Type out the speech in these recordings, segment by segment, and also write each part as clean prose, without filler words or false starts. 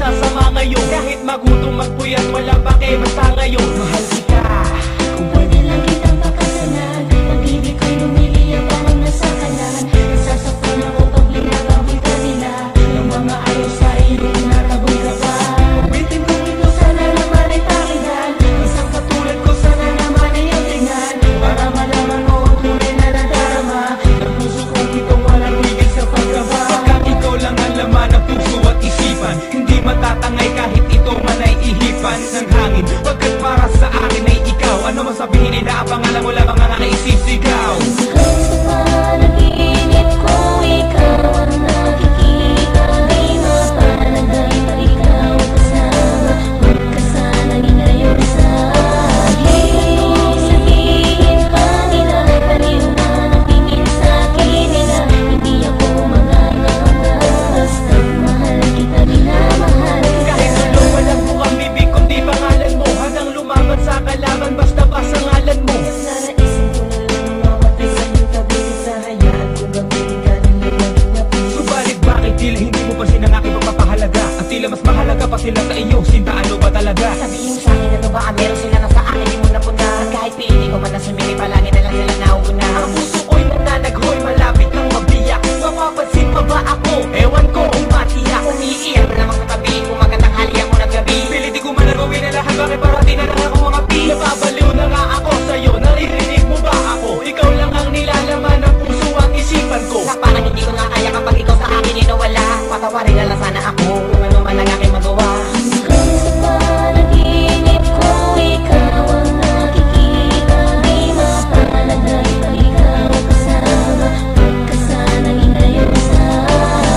masasama ngayon. Kahit magutom magpuyat wala pake, basta ngayon mahal kita. Kung pwede lang kitang pakasalan, pag-ibig ko'y lumiliyak parang nasa kalan. Nasasaktan ako pag binabawit ka nila, yung mga ayaw sa iyo naraboy ka pa. Bitin kong ito sana naman ay pakinggan, isang katulad ko sana naman ay ang tingnan, para malaman mo ang tunay na nadarama ng puso kong itong walang tigil sa pagkaba. Pagkat ikaw lang ang laman ng puso at isipan, hindi matatangay kahit ito man ay ihipan ng hangin. Pagkat para sa akin ay ikaw, ano man sabihin ay naapangalan mo lamang ang naisisigaw. Ikaw sa panaginip ko, ikaw ang nakikita, di mapanagay na ikaw kasama, magkasanang ngayon sa akin. Sabihin pa nila, paniwala ng tingin sa akin nila, hindi ako magaganda, basta mahal kita, minamahal kita. Kahit solo walang bukang bibig kundi pangalan mo, hanggang lumaban sa kalaban basta pa sa ngalan mo. Naisin ko na lang ang mawatay sa iyong tabi, sa hayaan ko gamitin ka ng iyong na puso. Subalit bakit tila hindi mo pa ang aking pagpapahalaga, at tila mas mahalaga pa sila sa iyo, sinta ano ba talaga? Sabihin mo sa'kin ano ba, meron sila na sa akin, di mo napuna. Kahit piili ko man na sumili, palagi na lang sila nauuna. Ang puso ko'y nananaghoy, malapit nang mabiyak. Mapapansin pa ba ako? Ewan ko kung matiyak. Umiiyak na namang katabi, kumagatang haliang mo ng gabi. Pilit di ko man nagawin na lahat, bakit parati na lang ako mga pi? Napabaliw na nga ako sa'yo, naririnig mo ba ako? Ikaw lang ang nilalaman ng puso at isipan ko. Na parang hindi ko na kaya kapag ikaw sa akin inawala. Patawarin na lang sana ako, kung ano man ang aking magawa. Ikaw sa panaginip ko, ikaw ang nakikita, di mapanagay na ikaw kasama, magkasanang ngayon sa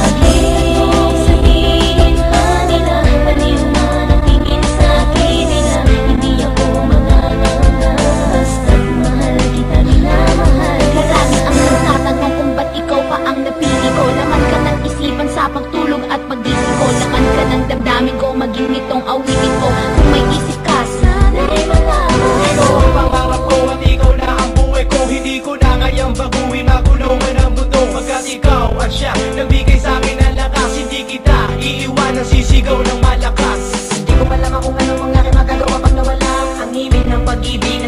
akin. Sabihin pa nila, paniwala ng tingin sa akin nila, hindi ako magaganda, basta't mahal kita, minamahal kita. Lagi ang nagtatanong kung ba't ikaw pa ang napili ko. Laman ka ng isipan sa pagtulog at paggising ko, laman ka ng damdamin ko, maging nitong awitin ko. Kung may isip ka, sana'y malaman. Ikaw ang pangarap ko at ikaw na ang buhay ko. Hindi ko na ngayang baguhin, makulungan ang mundo. Pagkat ikaw at siya nagbigay sa akin ng lakas, hindi kita iiwanan, sisigaw ng malakas. Hindi ko malaman kung ano ang aking magagawa pag nawala ang himig ng pag-ibig